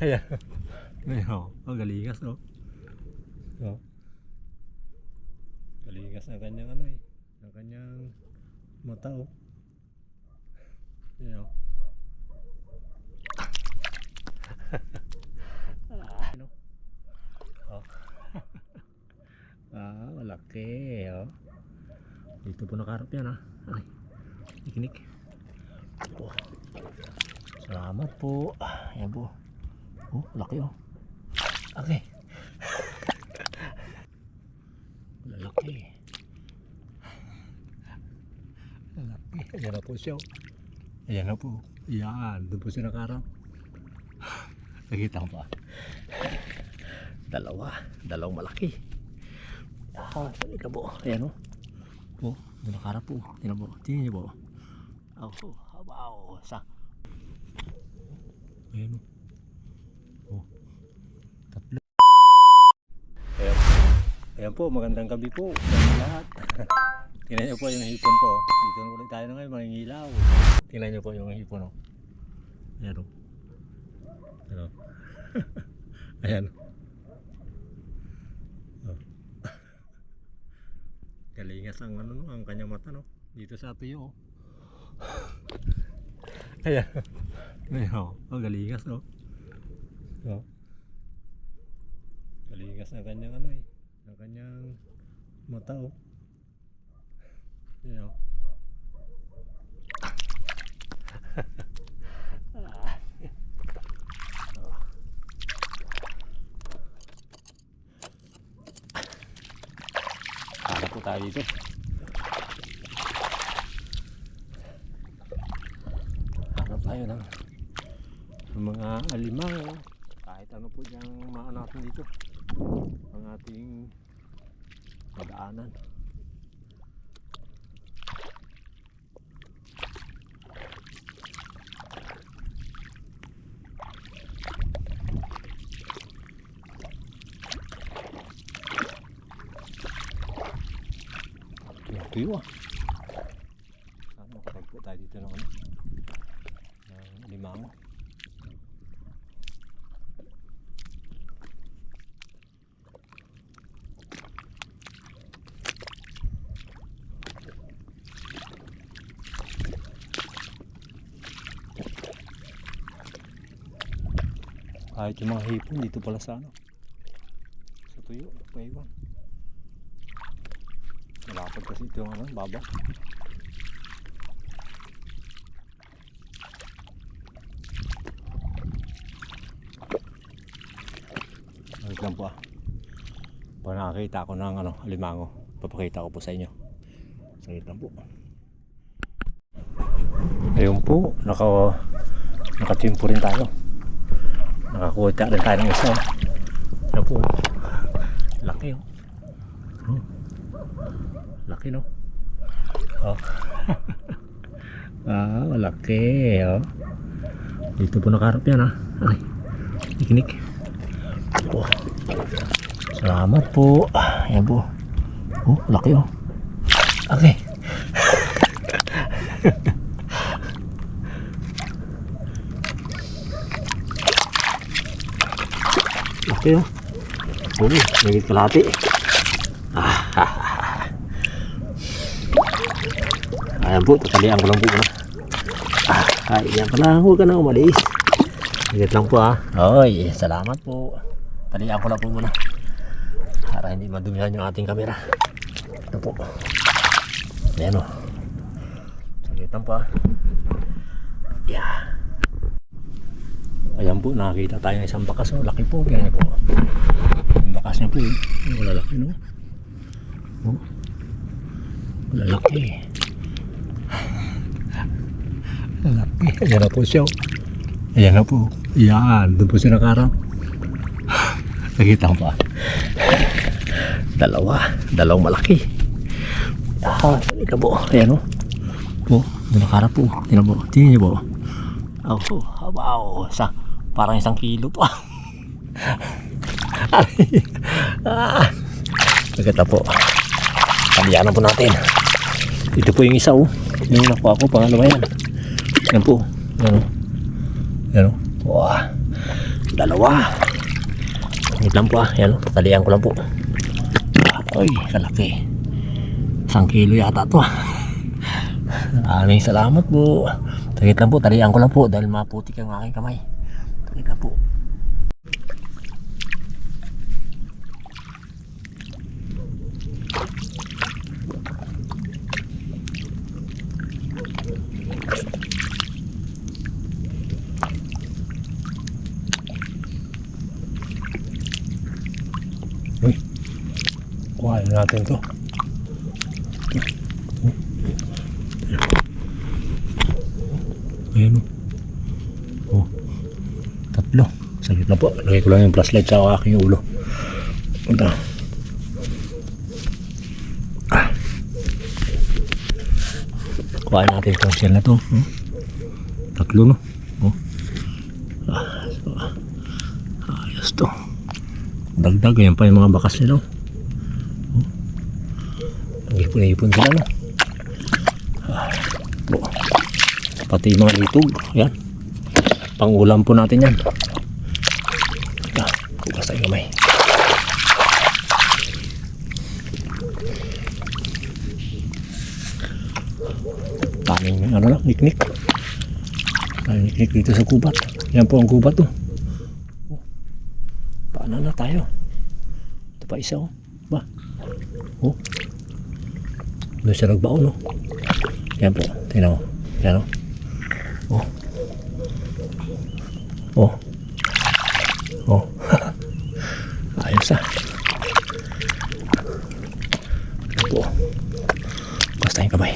Ayan. Ayan o. Oh, galingas o. Oh. Galingas ng kanyang ano eh. Ng kanyang mata o. Ayan o. Ano? Oh. Malaki o. Dito po nakarap yan ha. Ay, ikinik. Oh. Salamat po. Ayan po. Oh, laki oh. Okay. Lalaki. Lalaki. Ayan na po siya. Ayan na po. Ayan. Doon po siya nakarap. Nakita ko pa. Dalawang malaki. Ito po. Ayan o. Oh, doon nakarap po. Tingnan po. Tingnan niyo po. Oh, wow. Ayan o. Oh. Tatlo. Ayan po, magandang gabi po sa lahat. Tingnan niyo po yung hipon ko. Dito na ulit tayo na ngayon, mangingilaw. Tingnan niyo po yung hipon. Ayan o. Ano? Ayan. Oh. Galingas ang ano no, ang kanyang mata no. Dito sa tuyo. Ayan. Ayan. Oh, galingas no. Oh. Galingas ang kanyang ano eh. Ang kanyang mata oh. Ayan. Para po tayo dito. Harap tayo ng mga alimango. Kahit ano po diyang maanatin dito. Ang ating madaanan. Tuyo ah. Saan makatagpo tayo dito ng ano? Ng limango. Kahit yung mga hipon dito pala sa ano. Sa tuyo, paiwan. Malapad kasi ito yung ano, baba. Wait lang po ah. Pag nakakita ako ng ano, alimango, papakita ko po sa inyo. Saglit lang po. Ayun po, nakatimpo rin tayo. Nakakuha rin tayo ng isa. Ano po? Laki oh. Laki no. Oh. Malaki oh. Dito po nakarap yan ha. Ay, ikinik. Oh. Salamat po. Ayan po. Oh, laki oh. Okay. Laki oh. Uy, may kalahati. Ayan po, tatalian ko lang po muna. Ayan ka lang, huwag ka na umalis. Higit lang po ha. Oy, salamat po. Talian ko lang po muna para hindi madumihan yung ating camera. Ito po. Ayan o. Higit lang po ha. Yeah. Ayan po, nakakita tayo ng isang bakas. Laki po, ganyan po. Yung bakas niya po eh. Malalaki no. Oh. Malalaki. Malaki. Ayan na po siya. Ayan na po. Ayan. Doon po siya nakarap. Nakita ko pa. Dalawang malaki. Ito po. Ayan o. Oh, doon nakarap po. Tingnan po. Tingnan niyo po. Oh, wow. Parang 1 kilo po. Nakita po. Palianan po natin. Ito po yung isa oh. Yung nakuha ko. Pangalawa yan. Yan po. Yan o. Wow. Dalawa. Wait lang po yan, tatalian ko lang po. Ay, kalaki. 1 kilo yata to. Maraming salamat po. Saglit lang po, talian ko lang po dahil maputik ang aking kamay. Saglit lang po. Uy, kuhain natin to. Ayan o. Oh, 3. Saglit na po. Lagay ko lang yung flashlight sa aking ulo. Punta. Kuhain natin itong shell na to. 3 no. Oh. So, ayos to. Dagdag. Ayan pa yung mga bakas nila. Nag-ipon-ipon sila no. Pati yung mga litog. Yan. Pangulam po natin yan. Yan. Bukas tayo kamay. Taming ano lang, niknik. Taming niknik dito sa kubat. Yan po ang kubat to. Oh. Paano na tayo? Ito pa isa oh. Ba? Oh. Doon siya nagbaon no. Yan po. Tingnan mo. Yan o. Oh. Oh. Oh. Ayos ah. Ito. Basta yung kamay.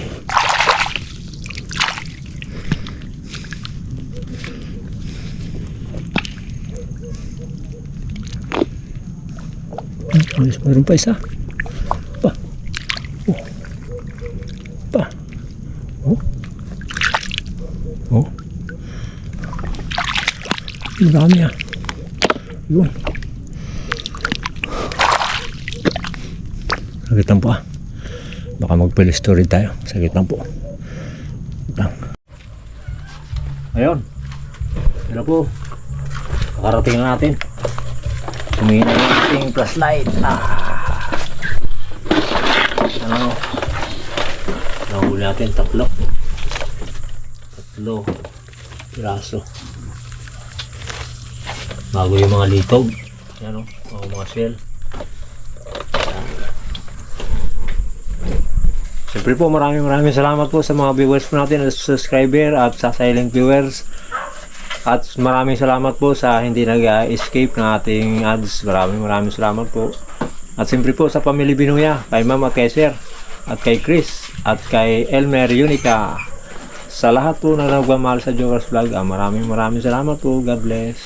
Mayroon pa isa. Pa. Oh. Pa. Oh. Oh. Ang dami ah. Yun. Sagit lang po ah. Baka mag-story tayo. Sagit lang po. Ayun. Ano po. Nakarating na natin. Tumingin na yung ating flashlight. Ano? Nahuli natin 3 piraso. Bago yung mga litog. Yan o. Mga shell. Siyempre po maraming salamat po sa mga viewers po natin at subscriber at sa silent viewers. At maraming salamat po sa hindi nag-escape ng ating ads. Maraming salamat po. At siyempre po sa pamilya Binuya, kay Ma'am at kay Sir, at kay Chris, at kay Elmer Unica. Sa lahat po na nagmamahal sa Joker's Vlog, maraming salamat po. God bless.